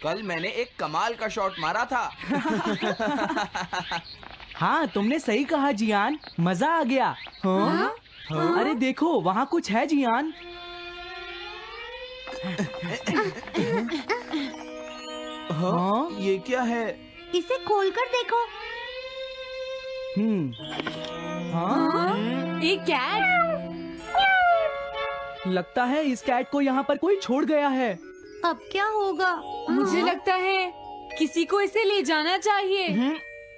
कल मैंने एक कमाल का शॉट मारा था। हाँ, तुमने सही कहा जियान, मजा आ गया। हाँ? अरे देखो, वहाँ कुछ है जियान। हाँ, ये क्या है? इसे खोलकर देखो। हाँ? एक कैट। लगता है इस कैट को यहाँ पर कोई छोड़ गया है। अब क्या होगा? मुझे लगता है किसी को इसे ले जाना चाहिए।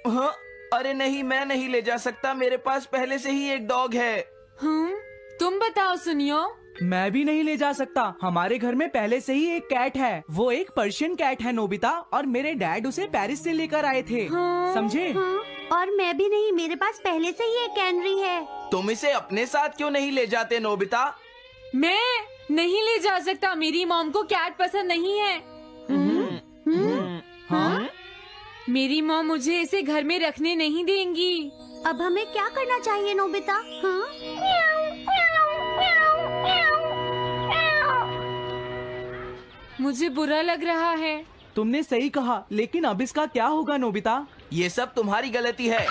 हाँ, अरे नहीं, मैं नहीं ले जा सकता, मेरे पास पहले से ही एक डॉग है। तुम बताओ सुनियो। मैं भी नहीं ले जा सकता, हमारे घर में पहले से ही एक कैट है। वो एक पर्शियन कैट है नोबिता, और मेरे डैड उसे पेरिस से लेकर आए थे। समझे? और मैं भी नहीं, मेरे पास पहले से ही एक कैनरी है। तुम इसे अपने साथ क्यों नहीं ले जाते नोबिता? मैं नहीं ले जा सकता, मेरी मॉम को कैट पसंद नहीं है। हाँ? मेरी मॉम मुझे इसे घर में रखने नहीं देंगी। अब हमें क्या करना चाहिए नोबिता? हाँ? मुझे बुरा लग रहा है। तुमने सही कहा, लेकिन अब इसका क्या होगा नोबिता? ये सब तुम्हारी गलती है।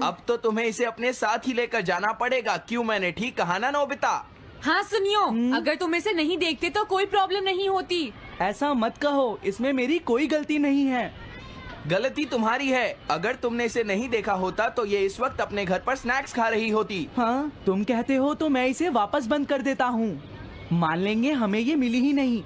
अब तो तुम्हें इसे अपने साथ ही लेकर जाना पड़ेगा। क्यों, मैंने ठीक कहा ना नोबिता? हाँ सुनियो, अगर तुम इसे नहीं देखते तो कोई प्रॉब्लम नहीं होती। ऐसा मत कहो, इसमें मेरी कोई गलती नहीं है। गलती तुम्हारी है। अगर तुमने इसे नहीं देखा होता तो ये इस वक्त अपने घर पर स्नैक्स खा रही होती। हाँ, तुम कहते हो तो मैं इसे वापस बंद कर देता हूँ। मान लेंगे हमें ये मिली ही नहीं।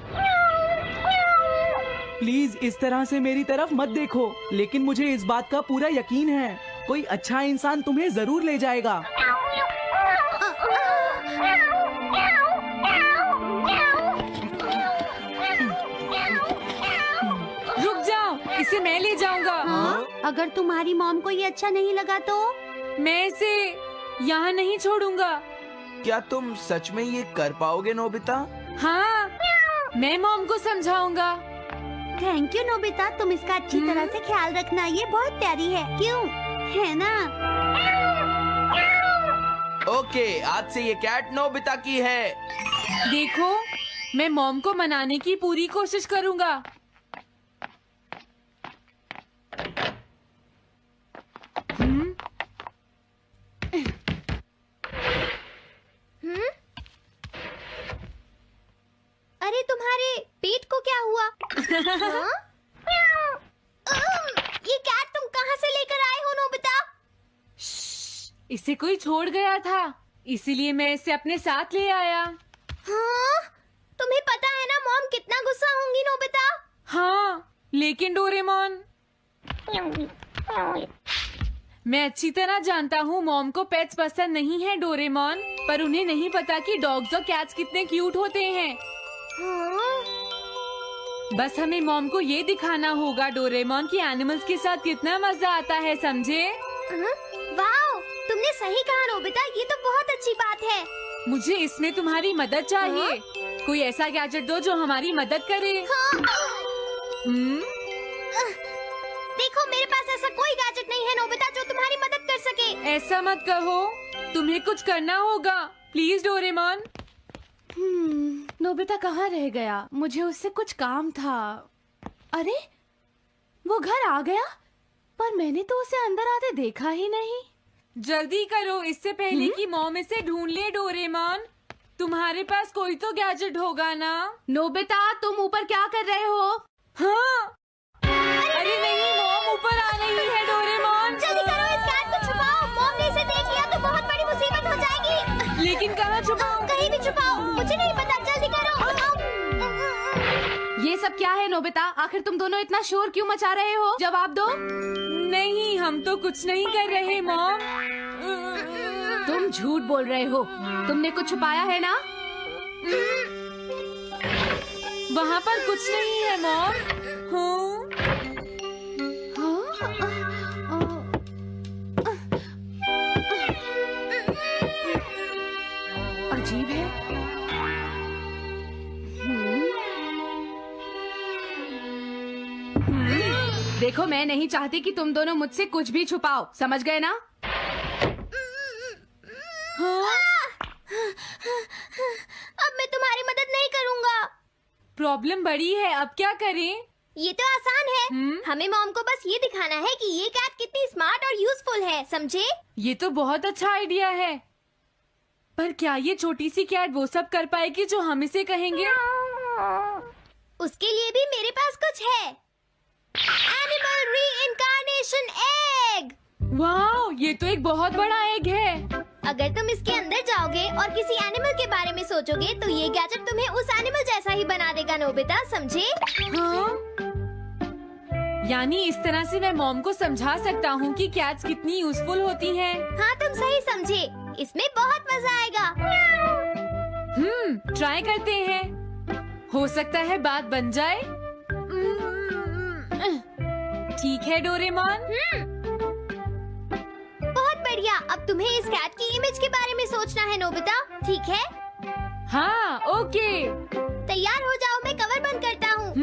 प्लीज इस तरह से मेरी तरफ मत देखो, लेकिन मुझे इस बात का पूरा यकीन है, कोई अच्छा इंसान तुम्हें जरूर ले जाएगा। रुक जाओ, इसे मैं ले जाऊंगा। अगर तुम्हारी मॉम को ये अच्छा नहीं लगा तो? मैं इसे यहाँ नहीं छोड़ूंगा। क्या तुम सच में ये कर पाओगे नोबिता? हाँ, मैं मॉम को समझाऊंगा। थैंक यू नोबिता, तुम इसका अच्छी तरह से ख्याल रखना, ये बहुत प्यारी है। क्यों, है ना? ओके, आज से ये कैट नोबिता की है। देखो, मैं मॉम को मनाने की पूरी कोशिश करूंगा। अरे तुम्हारे पेट को क्या हुआ? हाँ? ये कैट तुम कहाँ से लेकर आए हो नोबिता? इसे कोई छोड़ गया था, इसीलिए मैं इसे अपने साथ ले आया। हाँ? तुम्हें पता है ना मॉम कितना गुस्सा होंगी नोबिता? हाँ, लेकिन डोरेमोन, मैं अच्छी तरह जानता हूँ मॉम को पेट्स पसंद नहीं है डोरेमोन, पर उन्हें नहीं पता कि डॉग्स और कैट्स कितने क्यूट होते हैं। हाँ? बस हमें मॉम को ये दिखाना होगा डोरेमोन कि एनिमल्स के साथ कितना मजा आता है, समझे? वाओ, तुमने सही कहा नोबिता, ये तो बहुत अच्छी बात है। मुझे इसमें तुम्हारी मदद चाहिए। कोई ऐसा गैजेट दो जो हमारी मदद करे। देखो, मेरे पास ऐसा कोई गैजेट नहीं है नोबिता जो तुम्हारी मदद कर सके। ऐसा मत कहो, तुम्हें कुछ करना होगा, प्लीज डोरेमोन। नोबिता कहाँ रह गया? मुझे उससे कुछ काम था। अरे, वो घर आ गया, पर मैंने तो उसे अंदर आते देखा ही नहीं। जल्दी करो, इससे पहले कि मॉम इसे ढूंढ ले डोरेमोन। तुम्हारे पास कोई तो गैजेट होगा ना? नोबिता, तुम ऊपर क्या कर रहे हो? हाँ, अरे नहीं, मॉम ऊपर आ रही है डोरेमोन। जल्दी करो, इस कैट को छुपाओ। मॉम ने इसे देख लिया तो बहुत बड़ी मुसीबत हो जाएगी। लेकिन कहाँ छुपाऊं? कहीं भी छुपाओ, मुझे नहीं पता, जल्दी करो। ये सब क्या है नोबिता? आखिर तुम दोनों इतना शोर क्यों मचा रहे हो? जवाब दो। नहीं, हम तो कुछ नहीं कर रहे मॉम। तुम झूठ बोल रहे हो, तुमने कुछ छुपाया है ना? वहाँ पर कुछ नहीं है मॉम। अजीब है। देखो, मैं नहीं चाहती कि तुम दोनों मुझसे कुछ भी छुपाओ, समझ गए ना? अब मैं तुम्हारी मदद नहीं करूँगा। प्रॉब्लम बड़ी है, अब क्या करें? ये तो आसान है। हमें मॉम को बस ये दिखाना है कि ये कैट कितनी स्मार्ट और यूजफुल है, समझे? ये तो बहुत अच्छा आइडिया है, पर क्या ये छोटी सी कैट वो सब कर पाएगी जो हम इसे कहेंगे? उसके लिए भी मेरे पास कुछ है। Animal reincarnation egg. वाह, ये तो एक बहुत बड़ा एग है। अगर तुम इसके अंदर जाओगे और किसी एनिमल के बारे में सोचोगे तो ये गैजेट तुम्हें उस एनिमल जैसा ही बना देगा, नोबिता, समझे? हाँ? यानी इस तरह से मैं मॉम को समझा सकता हूँ कि कैट्स कितनी यूजफुल होती हैं। हाँ, तुम सही समझे। इसमें बहुत मजा आएगा। ट्राई करते हैं। हो सकता है बात बन जाए। ठीक है डोरेमोन। बहुत बढ़िया। अब तुम्हें इस कैट की इमेज के बारे में सोचना है, नोबिता, ठीक है? हाँ, ओके। तैयार हो जाओ, मैं कवर बंद करता हूँ।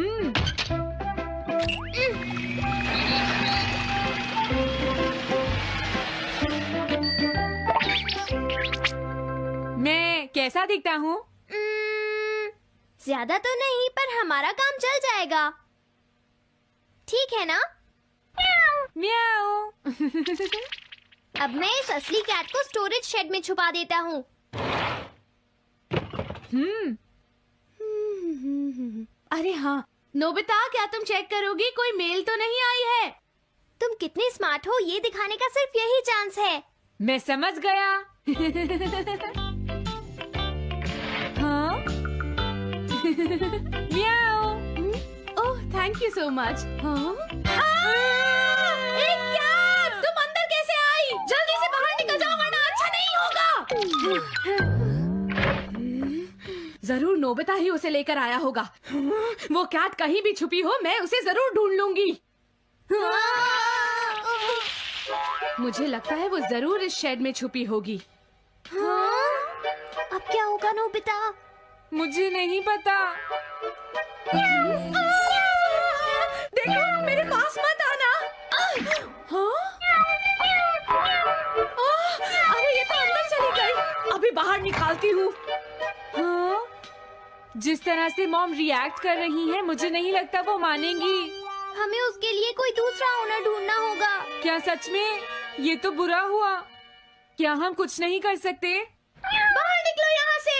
मैं कैसा दिखता हूँ? ज्यादा तो नहीं, पर हमारा काम चल जाएगा, ठीक है ना? म्याऊ। अब मैं इस असली कैट को स्टोरेज शेड में छुपा देता हूँ। अरे हाँ, नोबिता, क्या तुम चेक करोगी कोई मेल तो नहीं आई है? तुम कितने स्मार्ट हो ये दिखाने का सिर्फ यही चांस है। मैं समझ गया। हाँ? म्याऊ। ओह, थैंक यू सो मच। हाँ? तुम अंदर कैसे आई? जल्दी से बाहर निकल जाओ वरना अच्छा नहीं होगा। जरूर नोबिता ही उसे लेकर आया होगा। वो कैट कहीं भी छुपी हो, मैं उसे जरूर ढूंढ लूंगी। मुझे लगता है वो जरूर इस शेड में छुपी होगी। अब क्या होगा, नोबिता? मुझे नहीं पता। देखो, मेरे पास मत आना। हाँ? अरे ये तो अंदर चली गई। अभी बाहर निकालती हूँ। हाँ? जिस तरह से मॉम रिएक्ट कर रही है, मुझे नहीं लगता वो मानेंगी। हमें उसके लिए कोई दूसरा ओनर ढूंढना होगा। क्या सच में? ये तो बुरा हुआ। क्या हम कुछ नहीं कर सकते? बाहर निकलो यहाँ से।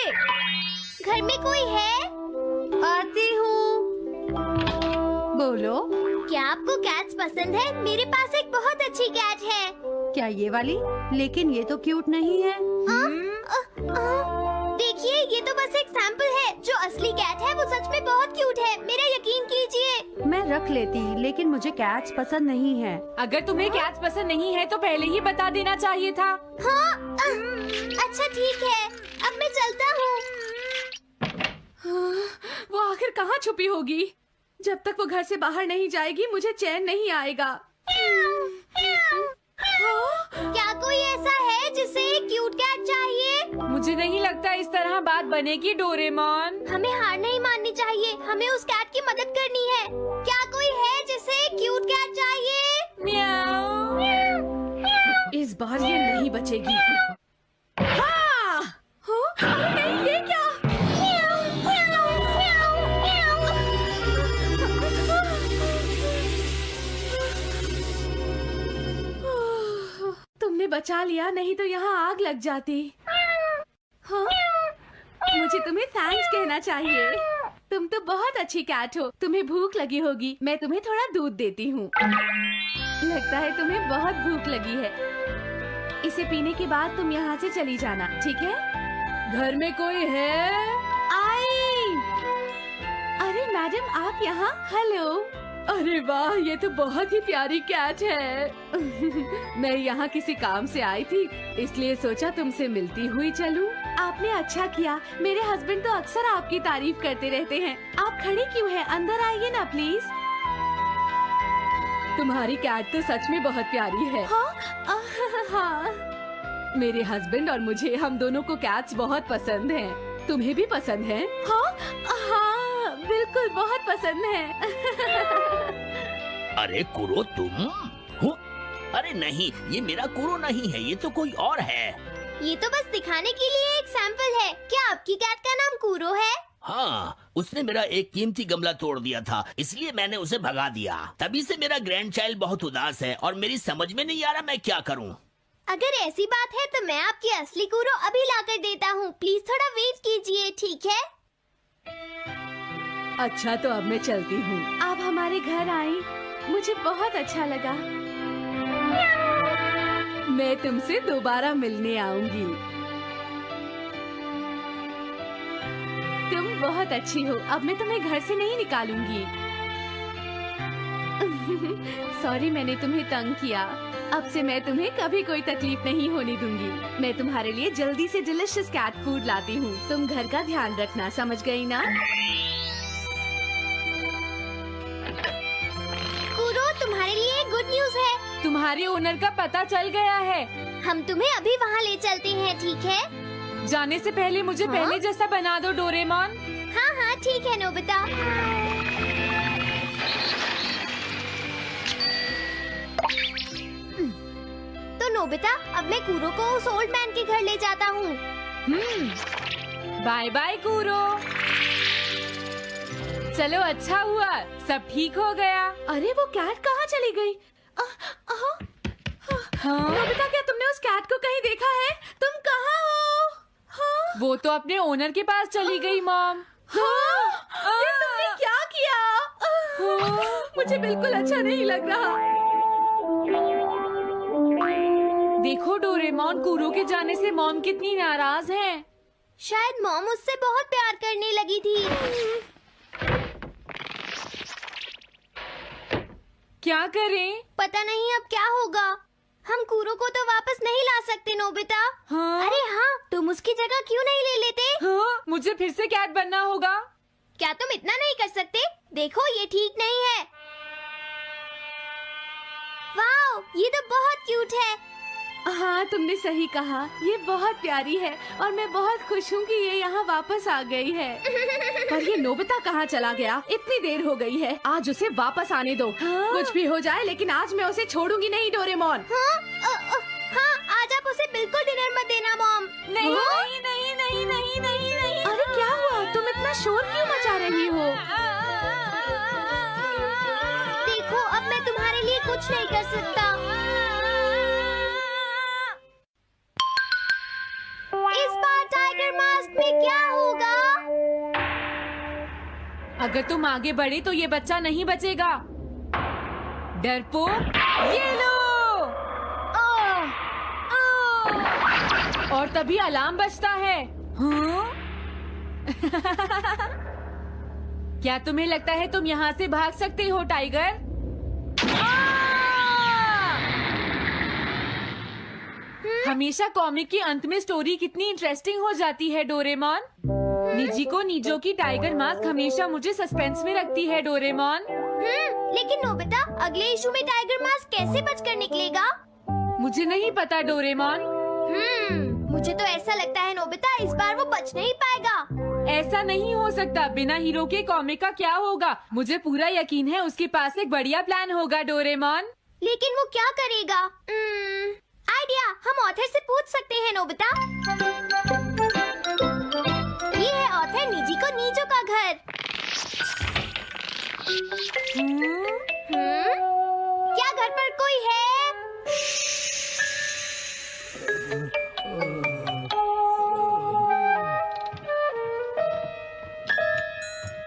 घर में कोई है? आती हूँ। बोलो, क्या आपको कैट्स पसंद है? मेरे पास एक बहुत अच्छी कैट है। क्या ये वाली? लेकिन ये तो क्यूट नहीं है। देखिए, ये तो बस एक सैंपल है। जो असली कैट है वो सच में बहुत क्यूट है, मेरा यकीन कीजिए। मैं रख लेती, लेकिन मुझे कैट्स पसंद नहीं है। अगर तुम्हें कैट्स पसंद नहीं है तो पहले ही बता देना चाहिए था। हाँ, अच्छा ठीक है, अब मैं चलता हूँ। वो आखिर कहाँ छुपी होगी? जब तक वो घर से बाहर नहीं जाएगी मुझे चैन नहीं आएगा। क्या कोई ऐसा है जिसे एक क्यूट कैट चाहिए? मुझे नहीं लगता इस तरह बात बनेगी डोरेमोन। हमें हार नहीं माननी चाहिए, हमें उस कैट की मदद करनी है। क्या कोई है जिसे एक क्यूट कैट चाहिए? म्याऊ। इस बार ये नहीं बचेगी। हाँ! नहीं, ये क्या? तुमने बचा लिया, नहीं तो यहाँ आग लग जाती। हाँ? मुझे तुम्हें थैंक्स कहना चाहिए। तुम तो बहुत अच्छी कैट हो। तुम्हें भूख लगी होगी, मैं तुम्हें थोड़ा दूध देती हूँ। लगता है तुम्हें बहुत भूख लगी है। इसे पीने के बाद तुम यहाँ से चली जाना, ठीक है? घर में कोई है? आई! अरे मैडम, आप यहाँ? हेलो। अरे वाह, ये तो बहुत ही प्यारी कैट है। मैं यहाँ किसी काम से आई थी, इसलिए सोचा तुमसे मिलती हुई चलूं। आपने अच्छा किया। मेरे हस्बैंड तो अक्सर आपकी तारीफ करते रहते हैं। आप खड़ी क्यों हैं? अंदर आइए ना प्लीज। तुम्हारी कैट तो सच में बहुत प्यारी है। हाँ? हाँ। मेरे हस्बैंड और मुझे, हम दोनों को कैट्स बहुत पसंद हैं। तुम्हें भी पसंद है? हाँ, हाँ, बिल्कुल बहुत पसंद है। अरे कुरो, तुम हो? अरे नहीं, ये मेरा कुरो नहीं है, ये तो कोई और है। ये तो बस दिखाने के लिए एक सैंपल है। क्या आपकी कैट का नाम कूरो है? हाँ, उसने मेरा एक कीमती गमला तोड़ दिया था, इसलिए मैंने उसे भगा दिया। तभी से मेरा ग्रैंड चाइल्ड बहुत उदास है और मेरी समझ में नहीं आ रहा मैं क्या करूँ। अगर ऐसी बात है तो मैं आपकी असली कूरो अभी लाकर देता हूँ। प्लीज थोड़ा वेट कीजिए, ठीक है? अच्छा, तो अब मैं चलती हूँ। आप हमारे घर आई, मुझे बहुत अच्छा लगा। मैं तुमसे दोबारा मिलने आऊंगी। तुम बहुत अच्छी हो। अब मैं तुम्हें घर से नहीं निकालूंगी। सॉरी, मैंने तुम्हें तंग किया। अब से मैं तुम्हें कभी कोई तकलीफ नहीं होने दूंगी। मैं तुम्हारे लिए जल्दी से डिलिशियस कैट फूड लाती हूँ। तुम घर का ध्यान रखना, समझ गई ना? कूरो, तुम्हारे लिए गुड न्यूज है। तुम्हारे ओनर का पता चल गया है। हम तुम्हें अभी वहाँ ले चलते हैं, ठीक है? जाने से पहले मुझे हाँ? पहले जैसा बना दो डोरेमोन। हाँ हाँ, ठीक है नोबिता। तो नोबिता, अब मैं कूरो को उस ओल्ड मैन के घर ले जाता हूँ। बाय बाय कूरो। चलो, अच्छा हुआ, सब ठीक हो गया। अरे वो कैट कहाँ चली गई? नोबिता, क्या तुमने उस कैट को कहीं देखा है? तुम कहाँ हो? हाँ? वो तो अपने ओनर के पास चली गई मॉम। हाँ? ये तुमने क्या किया? मुझे बिल्कुल अच्छा नहीं लग रहा। देखो डोरेमोन, कूरो के जाने से मॉम कितनी नाराज हैं। शायद मॉम उससे बहुत प्यार करने लगी थी। क्या करें? पता नहीं अब क्या होगा। हम कूरो को तो वापस नहीं ला सकते नोबिता। हाँ? अरे हाँ, तुम उसकी जगह क्यों नहीं ले लेते? हाँ? मुझे फिर से कैट बनना होगा। क्या तुम इतना नहीं कर सकते? देखो, ये ठीक नहीं है। वाओ, ये तो बहुत क्यूट है। हाँ, तुमने सही कहा। ये बहुत प्यारी है और मैं बहुत खुश हूँ कि ये यहाँ वापस आ गई है। पर ये नोबिता कहाँ चला गया? इतनी देर हो गई है। आज उसे वापस आने दो। हाँ? कुछ भी हो जाए, लेकिन आज मैं उसे छोड़ूंगी नहीं डोरेमोन। हाँ, हाँ, आज आप उसे बिल्कुल डिनर मत देना मॉम। नहीं हाँ? नहीं नहीं नहीं नहीं नहीं नहीं। अरे क्या हुआ? तुम इतना शोर क्यों मचा रही हो? देखो, अब मैं तुम्हारे लिए कुछ नहीं कर सकता। इस बार टाइगर मास्क में क्या होगा? अगर तुम आगे बढ़े तो ये बच्चा नहीं बचेगा। डरपोक, ये लो। और तभी अलार्म बजता है। हाँ? क्या तुम्हें लगता है तुम यहाँ से भाग सकते हो टाइगर? हमेशा कॉमिक के अंत में स्टोरी कितनी इंटरेस्टिंग हो जाती है डोरेमोन। निजी को नीजो की टाइगर मास्क हमेशा मुझे सस्पेंस में रखती है डोरेमोन। लेकिन नोबिता, अगले इशू में टाइगर मास्क कैसे बचकर निकलेगा? मुझे नहीं पता डोरेमोन। मुझे तो ऐसा लगता है नोबिता, इस बार वो बच नहीं पाएगा। ऐसा नहीं हो सकता। बिना हीरो के कॉमिक का क्या होगा? मुझे पूरा यकीन है उसके पास एक बढ़िया प्लान होगा डोरेमोन। लेकिन वो क्या करेगा? आइडिया, हम ऑथर से पूछ सकते हैं नोबिता। ये है ऑथर निजी को नीजो का घर। क्या घर पर कोई है?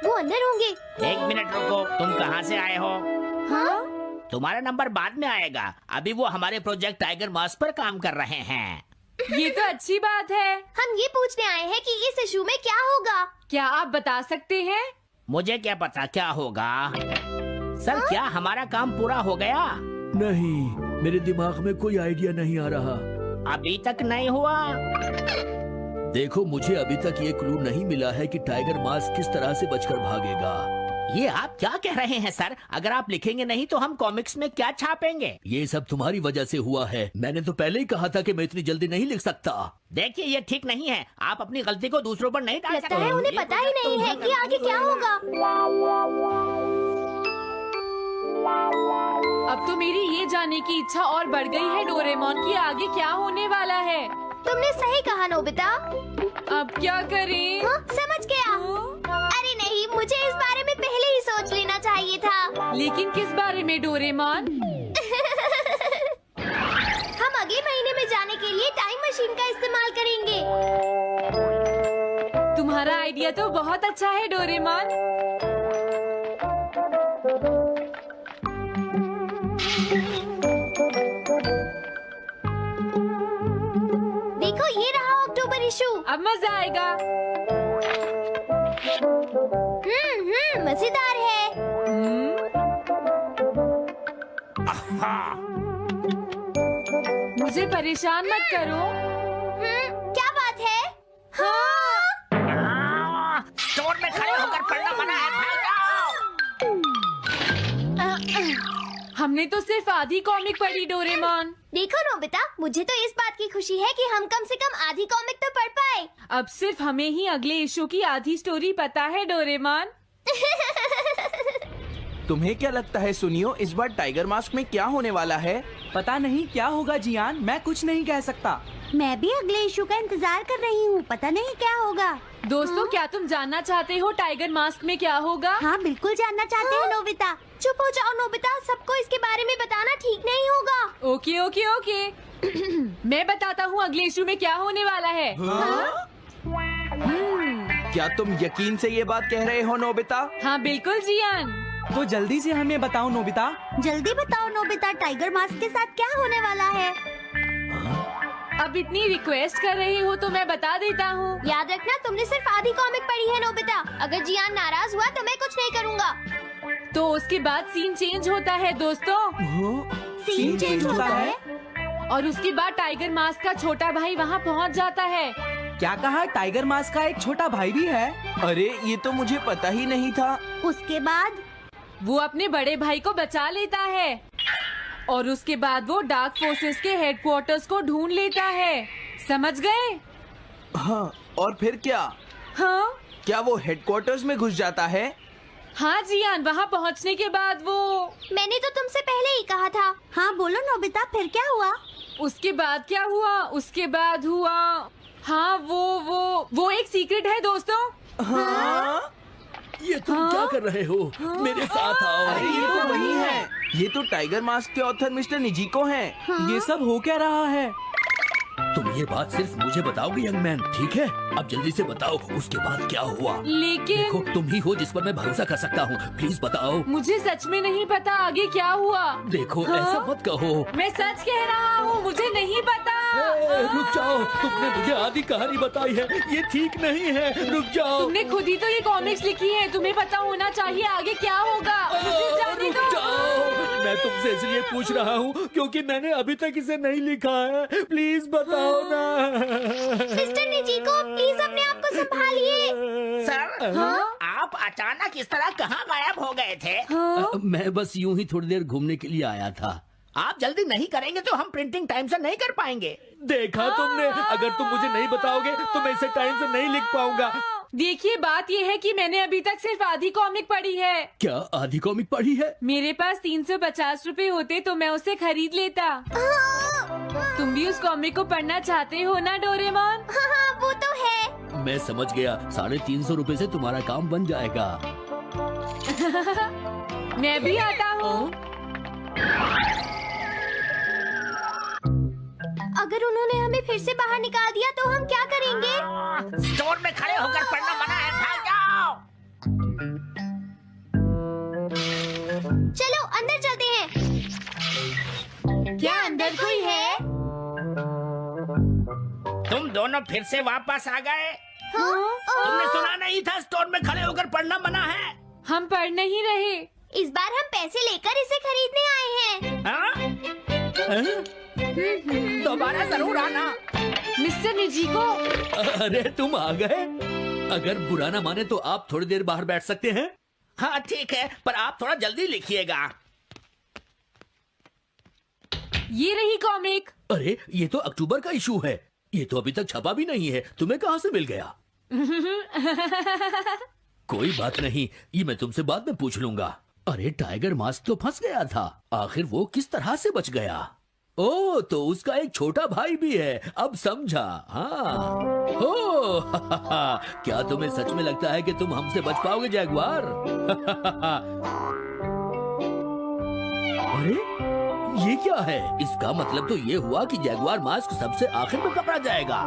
वो अंदर होंगे। एक मिनट रुको, तुम कहाँ से आए हो? हाँ? तुम्हारा नंबर बाद में आएगा। अभी वो हमारे प्रोजेक्ट टाइगर मास्क पर काम कर रहे हैं। ये तो अच्छी बात है। हम ये पूछने आए हैं कि इस इशू में क्या होगा। क्या आप बता सकते हैं? मुझे क्या पता क्या होगा। सर, क्या हमारा काम पूरा हो गया? नहीं, मेरे दिमाग में कोई आइडिया नहीं आ रहा। अभी तक नहीं हुआ। देखो, मुझे अभी तक ये क्लू नहीं मिला है कि टाइगर मास्क किस तरह से बचकर भागेगा। ये आप क्या कह रहे हैं सर? अगर आप लिखेंगे नहीं तो हम कॉमिक्स में क्या छापेंगे? ये सब तुम्हारी वजह से हुआ है। मैंने तो पहले ही कहा था कि मैं इतनी जल्दी नहीं लिख सकता। देखिए, ये ठीक नहीं है। आप अपनी गलती को दूसरों पर नहीं डाल लगता है उन्हें पता ही नहीं है कि आगे क्या होगा। अब तो मेरी ये जानने की इच्छा और बढ़ गई है डोरेमोन कि आगे क्या होने वाला है। तुमने सही कहा नोबिता। अब क्या करें? हाँ, समझ गया। था। लेकिन किस बारे में डोरेमोन? हम अगले महीने में जाने के लिए टाइम मशीन का इस्तेमाल करेंगे। तुम्हारा आइडिया तो बहुत अच्छा है डोरेमोन। देखो ये रहा अक्टूबर इशू। अब मजा आएगा। मजेदार है। मुझे परेशान मत करो। क्या बात है? स्टोर में खड़े होकर पढ़ना मना है, भाग जाओ। हमने तो सिर्फ आधी कॉमिक पढ़ी डोरेमोन। देखो नोबिता, मुझे तो इस बात की खुशी है कि हम कम से कम आधी कॉमिक तो पढ़ पाए। अब सिर्फ हमें ही अगले इशू की आधी स्टोरी पता है डोरेमोन। तुम्हें क्या लगता है सुनियो, इस बार टाइगर मास्क में क्या होने वाला है? पता नहीं क्या होगा जियान, मैं कुछ नहीं कह सकता। मैं भी अगले इशू का इंतजार कर रही हूँ, पता नहीं क्या होगा। दोस्तों, क्या तुम जानना चाहते हो टाइगर मास्क में क्या होगा? हाँ बिल्कुल जानना चाहते हैं नोबिता। चुप हो जाओ नोबिता, सबको इसके बारे में बताना ठीक नहीं होगा। Okay okay okay. मैं बताता हूँ अगले इशू में क्या होने वाला है। क्या तुम यकीन से ये बात कह रहे हो नोबिता? हाँ बिल्कुल जियान। तो जल्दी से हमें बताओ नोबिता। जल्दी बताओ नोबिता, टाइगर मास्क के साथ क्या होने वाला है? अब इतनी रिक्वेस्ट कर रही हो तो मैं बता देता हूँ। याद रखना, तुमने सिर्फ आधी कॉमिक पढ़ी है नोबिता। अगर जियान नाराज हुआ तो मैं कुछ नहीं करूँगा। तो उसके बाद सीन चेंज होता है दोस्तों, सीन चेंज होता है? और उसके बाद टाइगर मास्क का छोटा भाई वहाँ पहुँच जाता है। क्या कहा? टाइगर मास्क का एक छोटा भाई भी है? अरे ये तो मुझे पता ही नहीं था। उसके बाद वो अपने बड़े भाई को बचा लेता है और उसके बाद वो डार्क फोर्सेस के हेडक्वार्टर्स को ढूंढ लेता है। समझ गए? हाँ, और फिर क्या? हाँ क्या वो हेडक्वार्टर्स में घुस जाता है? हाँ जियान, वहाँ पहुँचने के बाद वो मैंने तो तुमसे पहले ही कहा था। हाँ बोलो नोबिता, फिर क्या हुआ? उसके बाद क्या हुआ? उसके बाद हुआ, हाँ वो एक सीक्रेट है दोस्तों। हाँ? ये तुम क्या कर रहे हो? मेरे साथ आओ। अरे ये तो वही है, ये तो टाइगर मास्क के ऑथर मिस्टर निजिको हैं। ये सब हो क्या रहा है? तुम ये बात सिर्फ मुझे बताओगे यंग मैन, ठीक है? अब जल्दी से बताओ उसके बाद क्या हुआ। लेकिन देखो, तुम ही हो जिस पर मैं भरोसा कर सकता हूँ, प्लीज बताओ। मुझे सच में नहीं पता आगे क्या हुआ। देखो हाँ? ऐसा मत कहो। मैं सच कह रहा हूँ, मुझे नहीं पता। रुक जाओ, तुमने मुझे आधी कहानी बताई है, ये ठीक नहीं है। रुक जाओ। तुमने खुद ही तो ये कॉमिक्स लिखी है, तुम्हें पता होना चाहिए आगे क्या होगा। मुझे जाने रुक दो। जाओ, मैं तुमसे इसलिए पूछ रहा हूँ क्योंकि मैंने अभी तक इसे नहीं लिखा है। प्लीज बताओ ना। मिस्टर निजिको, प्लीज अपने आप को संभालिए। सर, आप अचानक इस तरह कहाँ गायब हो गए थे? मैं बस यूं ही थोड़ी देर घूमने के लिए आया था। आप जल्दी नहीं करेंगे तो हम प्रिंटिंग टाइम से नहीं कर पाएंगे। देखा तुमने, अगर तुम मुझे नहीं बताओगे तो मैं इसे टाइम से नहीं लिख पाऊंगा। देखिए, बात ये है कि मैंने अभी तक सिर्फ आधी कॉमिक पढ़ी है। क्या आधी कॉमिक पढ़ी है? मेरे पास 350 रुपए होते तो मैं उसे खरीद लेता। तुम भी उस कॉमिक को पढ़ना चाहते हो ना डोरेमोन? हाँ वो तो है। मैं समझ गया, 350 रुपए से तुम्हारा काम बन जाएगा। मैं भी आता हूँ। अगर उन्होंने हमें फिर से बाहर निकाल दिया तो हम क्या करेंगे? स्टोर में खड़े होकर पढ़ना मना है, भाग जाओ। चलो अंदर चलते हैं। क्या अंदर कोई है? तुम दोनों फिर से वापस आ गए। तुमने सुना नहीं था स्टोर में खड़े होकर पढ़ना मना है? हम पढ़ नहीं रहे। इस बार हम पैसे लेकर इसे खरीदने आए हैं। हाँ? दोबारा जरूर आना। मिस्टर निजिको, अरे तुम आ गए। अगर बुरा ना माने तो आप थोड़ी देर बाहर बैठ सकते हैं। हाँ ठीक है, पर आप थोड़ा जल्दी लिखिएगा। ये रही कॉमिक। अरे ये तो अक्टूबर का इशू है, ये तो अभी तक छपा भी नहीं है। तुम्हें कहाँ से मिल गया? कोई बात नहीं, ये मैं तुमसे बाद में पूछ लूंगा। अरे टाइगर मास्क तो फंस गया था, आखिर वो किस तरह से बच गया? ओ, तो उसका एक छोटा भाई भी है, अब समझा। हाँ। ओ, क्या तुम्हें सच में लगता है कि तुम हमसे बच पाओगे जैगुआर? अरे ये क्या है? इसका मतलब तो ये हुआ कि जैगुआर मास्क सबसे आखिर में पकड़ा जाएगा।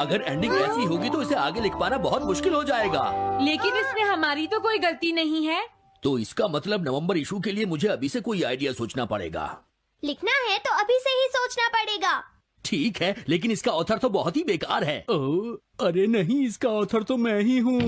अगर एंडिंग ऐसी होगी तो इसे आगे लिख पाना बहुत मुश्किल हो जाएगा। लेकिन इसमें हमारी तो कोई गलती नहीं है। तो इसका मतलब नवंबर इशू के लिए मुझे अभी से कोई आइडिया सोचना पड़ेगा। लिखना है तो अभी से ही सोचना पड़ेगा। ठीक है, लेकिन इसका ऑथर तो बहुत ही बेकार है। अरे नहीं, इसका ऑथर तो मैं ही हूँ।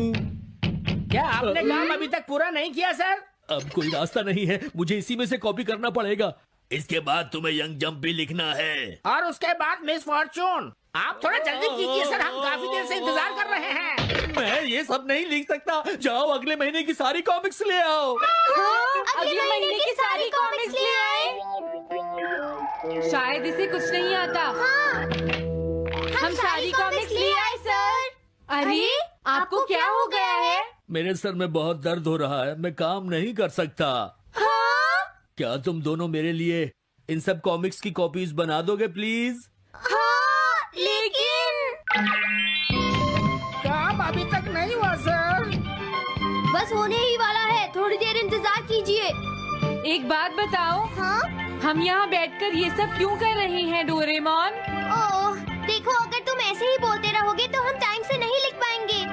क्या आपने काम अभी तक पूरा नहीं किया सर? अब कोई रास्ता नहीं है, मुझे इसी में से कॉपी करना पड़ेगा। इसके बाद तुम्हें यंग जंप भी लिखना है। और उसके बाद मिस फॉर्चून। आप थोड़ा जल्दी कीजिए सर, हम काफी देर से इंतजार कर रहे हैं। मैं ये सब नहीं लिख सकता। जाओ अगले महीने की सारी कॉमिक्स ले आओ। अगले महीने की सारी कॉमिक्स ले आए। शायद इसे कुछ नहीं आता। हम सारी कॉमिक्स ले आए सर। अरे आपको क्या हो गया है? मेरे सर में बहुत दर्द हो रहा है, मैं काम नहीं कर सकता। क्या तुम दोनों मेरे लिए इन सब कॉमिक्स की कॉपीज बना दोगे प्लीज? लेकिन काम अभी तक नहीं हुआ सर। बस होने ही वाला है, थोड़ी देर इंतजार कीजिए। एक बात बताओ, हाँ? हम यहाँ बैठकर ये सब क्यों कर रहे हैं डोरेमोन? ओह, देखो अगर तुम ऐसे ही बोलते रहोगे तो हम टाइम से नहीं लिख पाएंगे।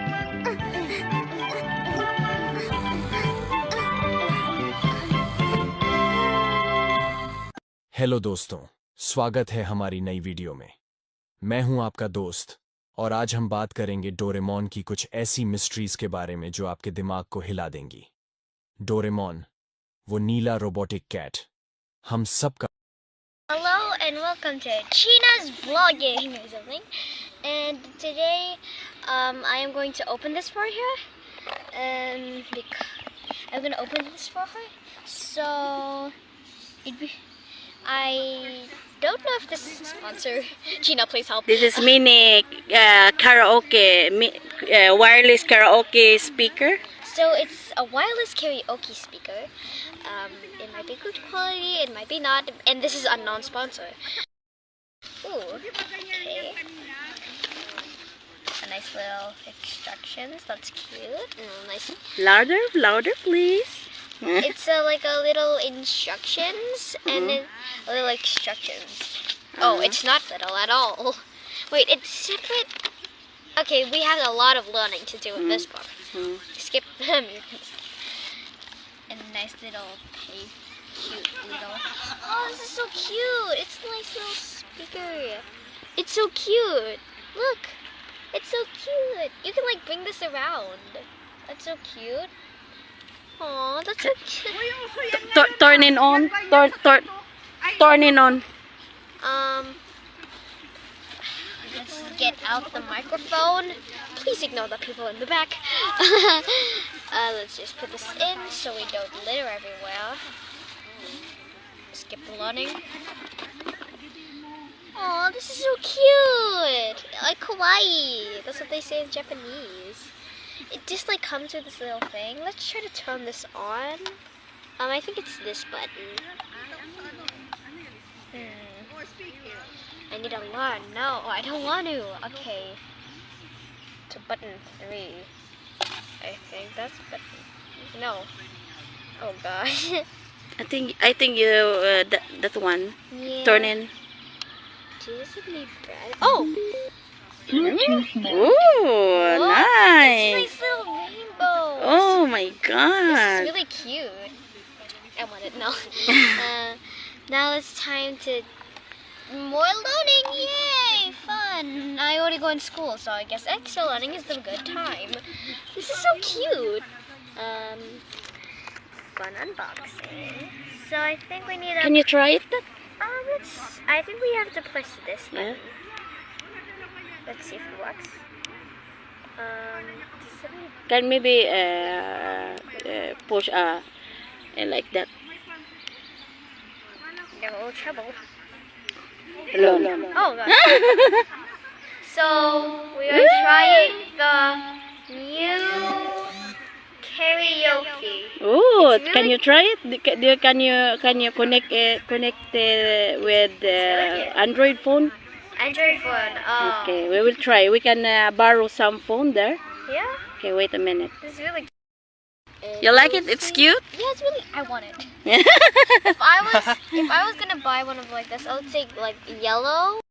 हेलो दोस्तों, स्वागत है हमारी नई वीडियो में। मैं हूं आपका दोस्त और आज हम बात करेंगे डोरेमोन की कुछ ऐसी मिस्ट्रीज के बारे में जो आपके दिमाग को हिला देंगी। डोरेमोन, वो नीला रोबोटिक कैट, हम सब का। Hello and welcome to China's vlogging or something. And today, I am going to open this for her. I'm going to open this for her. So, I don't know if this is a sponsor. Gina, please help. This is mini karaoke, wireless karaoke speaker. So it's a wireless karaoke speaker. It might be good quality, it might be not, and this is a non-sponsor. Ooh, okay. A nice little instructions. That's cute. Nice. Louder, louder, please. It's like a little instructions and then a little instructions. Oh, it's not little at all. Wait, it's separate. Okay, we have a lot of learning to do in this book. Skip them. And a nice little cute little. Oh, this is so cute. It's a nice little speaker. It's so cute. Look, it's so cute. You can like bring this around. That's so cute. Aw, that's so cute. Turn it on. Turn it on. Let's get out the microphone. Please ignore the people in the back. Let's just put this in so we don't litter everywhere. Skip the learning. Oh, this is so cute. Like kawaii. That's what they say in Japanese. It just like comes with this little thing. Let's try to turn this on. I think it's this button. I need to learn. No, I don't want to. Okay. To button 3. I think that's button. No. Oh gosh. I think you that one. Yeah. Turn in. Does it need bread? Oh! Ooh, Look, nice. It's nice little rainbows. Oh my This god. is really cute. I want it. No. Now it's time to more learning. Yay! Fun. I already go in school, so I guess extra learning is the good time. This is so cute. Fun unboxing. So I think we need a. Can you try it? I think we have to push this button. Yeah. Let's see if it works. Can maybe push like that. No trouble. No. Oh gosh. So we are trying the new karaoke. Oh, It's can really- you try it? Can you connect with Android phone? Android phone. Okay, we will try. We can borrow some phone there. Yeah. Okay, wait a minute. This is really. You like it? It's cute. Yeah, it's really. I want it. Yeah. If I was If I was gonna buy one of like this, I would say like yellow.